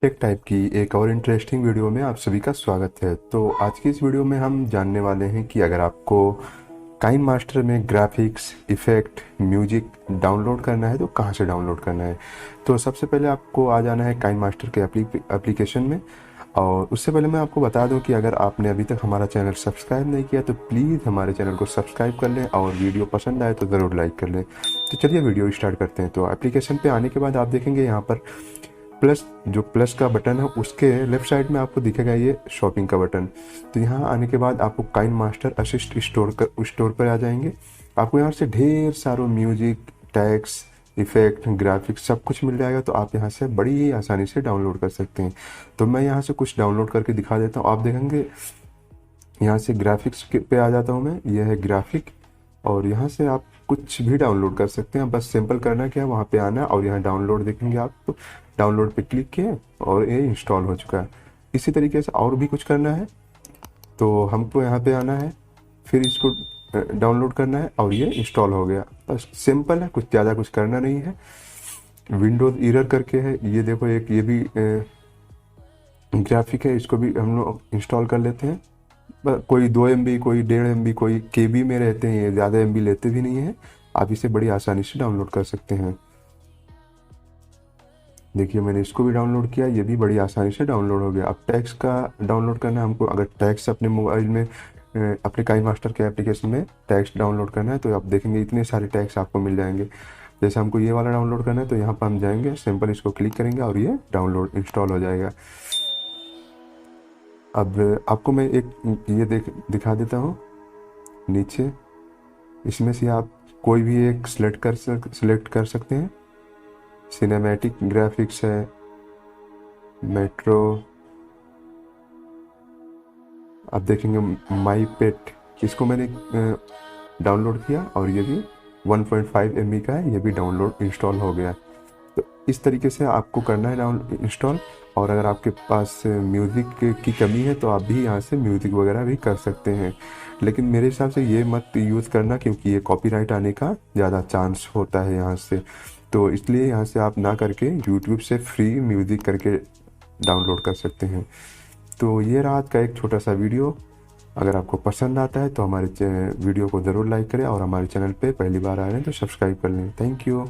Take type की एक और इंटरेस्टिंग वीडियो में आप सभी का स्वागत है। तो आज की इस वीडियो में हम जानने वाले हैं कि अगर आपको काइन मास्टर में ग्राफिक्स, इफेक्ट, म्यूजिक डाउनलोड करना है तो कहाँ से डाउनलोड करना है। तो सबसे पहले आपको आ जाना है काइन मास्टर के एप्लीकेशन में। और उससे पहले मैं आपको बता दूं कि अगर आपने अभी तक हमारा चैनल सब्सक्राइब नहीं किया तो प्लीज़ हमारे चैनल को सब्सक्राइब कर लें और वीडियो पसंद आए तो ज़रूर लाइक कर लें। तो चलिए वीडियो स्टार्ट करते हैं। तो एप्लीकेशन पे आने के बाद आप देखेंगे यहाँ पर प्लस का बटन है, उसके लेफ्ट साइड में आपको दिखेगा ये शॉपिंग का बटन। तो यहाँ आने के बाद आपको काइन मास्टर असिस्ट स्टोर पर आ जाएंगे। आपको यहाँ से ढेर सारे म्यूजिक, टैक्स, इफेक्ट, ग्राफिक्स सब कुछ मिल जाएगा। तो आप यहाँ से बड़ी ही आसानी से डाउनलोड कर सकते हैं। तो मैं यहाँ से कुछ डाउनलोड करके दिखा देता हूँ। आप देखेंगे यहाँ से ग्राफिक्स पे आ जाता हूँ मैं, यह है ग्राफिक। और यहाँ से आप कुछ भी डाउनलोड कर सकते हैं। बस सिंपल करना क्या है, वहाँ पे आना और यहाँ डाउनलोड देखेंगे आप, तो डाउनलोड पे क्लिक किए और ये इंस्टॉल हो चुका है। इसी तरीके से और भी कुछ करना है तो हमको यहाँ पे आना है, फिर इसको डाउनलोड करना है और ये इंस्टॉल हो गया। बस सिंपल है, कुछ ज़्यादा कुछ करना नहीं है। विंडोज एरर करके है, ये देखो एक ये भी ग्राफिक है, इसको भी हम लोग इंस्टॉल कर लेते हैं। कोई 2 MB, कोई 1.5 MB, कोई KB में रहते हैं, ये ज़्यादा MB लेते भी नहीं है। आप इसे बड़ी आसानी से डाउनलोड कर सकते हैं। देखिए मैंने इसको भी डाउनलोड किया, ये भी बड़ी आसानी से डाउनलोड हो गया। अब टैक्स का डाउनलोड करना है हमको। अगर टैक्स अपने मोबाइल में अपने काइन मास्टर के एप्लीकेशन में टैक्स डाउनलोड करना है तो आप देखेंगे इतने सारे टैक्स आपको मिल जाएंगे। जैसे हमको ये वाला डाउनलोड करना है तो यहाँ पर हम जाएंगे, सिंपल इसको क्लिक करेंगे और ये डाउनलोड इंस्टॉल हो जाएगा। अब आपको मैं एक ये दिखा देता हूँ नीचे। इसमें से आप कोई भी एक सिलेक्ट कर सकते हैं। सिनेमैटिक ग्राफिक्स है, मेट्रो, आप देखेंगे माई पेट, इसको मैंने डाउनलोड किया और ये भी 1.5 MB का है, ये भी डाउनलोड इंस्टॉल हो गया। तो इस तरीके से आपको करना है इंस्टॉल। और अगर आपके पास म्यूज़िक की कमी है तो आप भी यहाँ से म्यूज़िक वगैरह भी कर सकते हैं। लेकिन मेरे हिसाब से ये मत यूज़ करना, क्योंकि ये कॉपीराइट आने का ज़्यादा चांस होता है यहाँ से। तो इसलिए यहाँ से आप ना करके यूट्यूब से फ्री म्यूज़िक करके डाउनलोड कर सकते हैं। तो ये रात का एक छोटा सा वीडियो, अगर आपको पसंद आता है तो हमारे वीडियो को ज़रूर लाइक करें और हमारे चैनल पे पहली बार आ रहे हैं तो सब्सक्राइब कर लें। Thank you.